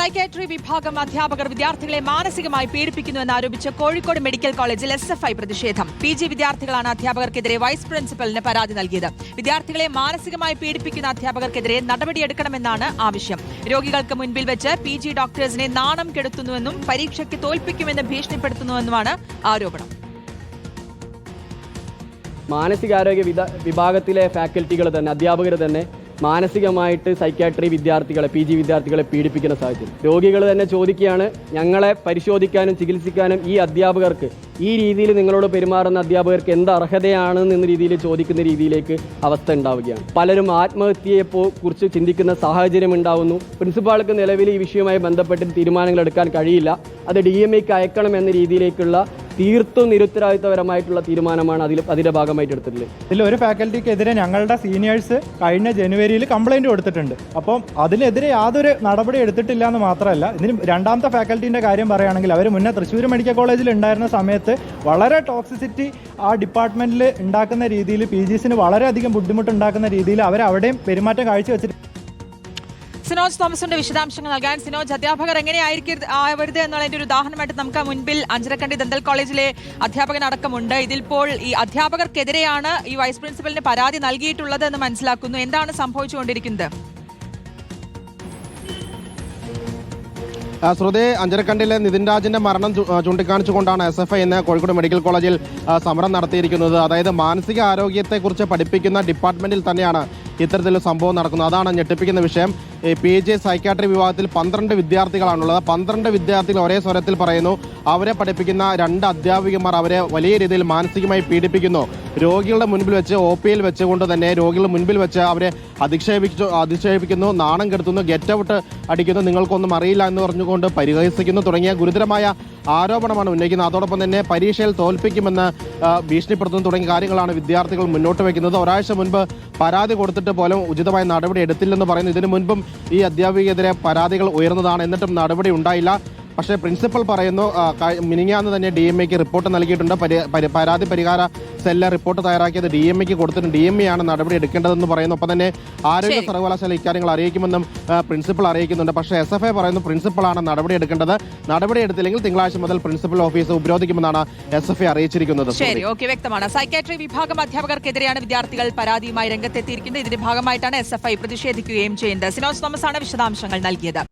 Psychiatry വിഭാഗം അധ്യാപകർ വിദ്യാർത്ഥികളെ മാനസികമായി പീഡിപ്പിക്കുന്നുവെന്ന് ആരോപിച്ച് കോഴിക്കോട് മെഡിക്കൽ കോളേജിൽ SFI പ്രതിഷേധം. PG വിദ്യാർത്ഥികളാണ് അധ്യാപകർക്കെതിരെ വൈസ് പ്രിൻസിപ്പലിന് പരാതി നൽകിയത്. വിദ്യാർത്ഥികളെ മാനസികമായി പീഡിപ്പിക്കുന്ന അധ്യാപകർക്കെതിരെ നടപടിയെടുക്കണമെന്നാണ് ആവശ്യം. രോഗികൾക്ക് മുൻപിൽ വെച്ച് PG ഡോക്ടേഴ്സിനെ നാണം കെടുത്തുന്നുവെന്നും പരീക്ഷയ്ക്ക് തോൽപ്പിക്കുമെന്ന് ഭീഷണിപ്പെടുത്തുന്നുവെന്നുമാണ് ആരോപണം. മാനസികാരോഗ്യ വിഭാഗത്തിലെ ഫാക്കൽറ്റികൾ തന്നെ, അധ്യാപകർ തന്നെ മാനസികമായിട്ട് സൈക്യാട്രി വിദ്യാർത്ഥികളെ, PG വിദ്യാർത്ഥികളെ പീഡിപ്പിക്കുന്ന സാഹചര്യം. രോഗികൾ തന്നെ ചോദിക്കുകയാണ്, ഞങ്ങളെ പരിശോധിക്കാനും ചികിത്സിക്കാനും ഈ അധ്യാപകർക്ക്, ഈ രീതിയിൽ നിങ്ങളോട് പെരുമാറുന്ന അധ്യാപകർക്ക് എന്ത് അർഹതയാണ് എന്ന രീതിയിൽ ചോദിക്കുന്ന രീതിയിലേക്ക് അവസ്ഥ ഉണ്ടാവുകയാണ്. പലരും ആത്മഹത്യയെ കുറിച്ച് ചിന്തിക്കുന്ന സാഹചര്യം ഉണ്ടാവുന്നു. പ്രിൻസിപ്പാൾക്ക് നിലവിൽ ഈ വിഷയവുമായി ബന്ധപ്പെട്ട് തീരുമാനങ്ങൾ എടുക്കാൻ കഴിയില്ല. അത് DMAക്ക് അയക്കണം എന്ന രീതിയിലേക്കുള്ള തീർത്തും നിരുത്തരവാദിത്തപരമായിട്ടുള്ള തീരുമാനമാണ് അതിന്റെ ഭാഗമായിട്ട് എടുത്തിട്ടുള്ളത്. ഇതിൽ ഒരു ഫാക്കൽറ്റിക്കെതിരെ ഞങ്ങളുടെ സീനിയേഴ്സ് കഴിഞ്ഞ ജനുവരിയിൽ കംപ്ലൈന്റ് കൊടുത്തിട്ടുണ്ട്. അപ്പം അതിനെതിരെ യാതൊരു നടപടി എടുത്തിട്ടില്ല എന്ന് മാത്രമല്ല, ഇതിന് രണ്ടാമത്തെ ഫാക്കൽറ്റിന്റെ കാര്യം പറയുകയാണെങ്കിൽ, അവർ മുന്നേ തൃശ്ശൂർ മെഡിക്കൽ കോളേജിൽ ഉണ്ടായിരുന്ന സമയത്ത് വളരെ ടോക്സിസിറ്റി ആ ഡിപ്പാർട്ട്മെന്റിൽ ഉണ്ടാക്കുന്ന രീതിയിൽ, PGസിന് വളരെയധികം ബുദ്ധിമുട്ടുണ്ടാക്കുന്ന രീതിയിൽ അവരവിടെയും പെരുമാറ്റം കാഴ്ചവെച്ചിട്ടുണ്ട്. സിനോജ് തോമസിന്റെ വിശദാംശങ്ങൾ നൽകാൻ. സിനോജ്, അധ്യാപകർ എങ്ങനെയാവരുത് എന്നുള്ളതിന്റെ ഒരു ഉദാഹരണമായിട്ട് നമുക്ക് മുൻപിൽ അഞ്ചരക്കണ്ടി ദന്തൽ കോളേജിലെ അധ്യാപകനടക്കമുണ്ട്. ഇതിപ്പോൾ ഈ അധ്യാപകർക്കെതിരെയാണ് ഈ വൈസ് പ്രിൻസിപ്പലിന് പരാതി നൽകിയിട്ടുള്ളത് എന്ന് മനസ്സിലാക്കുന്നു. എന്താണ് സംഭവിച്ചുകൊണ്ടിരിക്കുന്നത്? ശ്രുതി, അഞ്ചരക്കണ്ടിലെ നിതിൻ രാജിന്റെ മരണം ചൂണ്ടിക്കാണിച്ചുകൊണ്ടാണ് SFI ഇന്ന് കോഴിക്കോട് മെഡിക്കൽ കോളേജിൽ സമരം നടത്തിയിരിക്കുന്നത്. അതായത് മാനസിക ആരോഗ്യത്തെക്കുറിച്ച് പഠിപ്പിക്കുന്ന ഡിപ്പാർട്ട്മെന്റിൽ തന്നെയാണ് ഇത്തരത്തിലൊരു സംഭവം നടക്കുന്നത്. അതാണ് ഞെട്ടിപ്പിക്കുന്ന വിഷയം. PG സൈക്യാട്രി വിഭാഗത്തിൽ 12 വിദ്യാർത്ഥികളാണുള്ളത്. 12 വിദ്യാർത്ഥികൾ ഒരേ സ്വരത്തിൽ പറയുന്നു, അവരെ പഠിപ്പിക്കുന്ന 2 അധ്യാപികമാർ അവരെ വലിയ രീതിയിൽ മാനസികമായി പീഡിപ്പിക്കുന്നു. രോഗികളുടെ മുൻപിൽ വെച്ച്, OPയിൽ വെച്ചുകൊണ്ട് തന്നെ രോഗികളുടെ മുൻപിൽ വെച്ച് അവരെ അധിക്ഷേപിക്കുന്നു, നാണം കെടുത്തുന്നു, ഗെറ്റ് ഔട്ട് അടിക്കുന്നു, നിങ്ങൾക്കൊന്നും അറിയില്ല എന്ന് പറഞ്ഞുകൊണ്ട് പരിഹസിക്കുന്നു തുടങ്ങിയ ഗുരുതരമായ ആരോപണമാണ് ഉന്നയിക്കുന്നത്. അതോടൊപ്പം തന്നെ പരീക്ഷയിൽ തോൽപ്പിക്കുമെന്ന് ഭീഷണിപ്പെടുത്തുന്നു തുടങ്ങിയ കാര്യങ്ങളാണ് വിദ്യാർത്ഥികൾ മുന്നോട്ട് വയ്ക്കുന്നത്. ഒരാഴ്ച മുൻപ് പരാതി കൊടുത്തിട്ട് പോലും ഉചിതമായ നടപടി എടുത്തില്ലെന്ന് പറയുന്നു. ഇതിനു മുൻപും ഈ അധ്യാപികക്കെതിരെ പരാതികൾ ഉയർന്നതാണ്, എന്നിട്ടും നടപടി ഉണ്ടായില്ല. പക്ഷേ പ്രിൻസിപ്പൽ പറയുന്നു, മിനിങ്ങാന്ന് തന്നെ DMAക്ക് റിപ്പോർട്ട് നൽകിയിട്ടുണ്ട്. പരാതി പരിഹാര സെല്ല് റിപ്പോർട്ട് തയ്യാറാക്കിയത് DMAക്ക് കൊടുത്തിട്ടുണ്ട്. DMA ആണ് നടപടി എടുക്കേണ്ടതെന്ന് പറയുന്നു. ഒപ്പം തന്നെ ആരോഗ്യ സർവകലാശാല ഇക്കാര്യങ്ങൾ അറിയിക്കുമെന്നും പ്രിൻസിപ്പൽ അറിയിക്കുന്നുണ്ട്. പക്ഷേ SFI പറയുന്നു, പ്രിൻസിപ്പളാണ് നടപടി എടുക്കേണ്ടത്. നടപടി എടുത്തില്ലെങ്കിൽ തിങ്കളാഴ്ച മുതൽ പ്രിൻസിപ്പൽ ഓഫീസ് ഉപരോധിക്കുമെന്നാണ് SFI അറിയിച്ചിരിക്കുന്നത്. ശരി, ഓക്കെ, വ്യക്തമാണ്. സൈക്യാട്രി വിഭാഗം അധ്യാപകർക്കെതിരെയാണ് വിദ്യാർത്ഥികൾ പരാതിയുമായി രംഗത്തെത്തിയിരിക്കുന്നത്. ഇതിന്റെ ഭാഗമായിട്ടാണ് SFI പ്രതിഷേധിക്കുകയും ചെയ്യുന്നത്. സിനോജ് തോമസ് ആണ് വിശദാംശങ്ങൾ നൽകിയത്.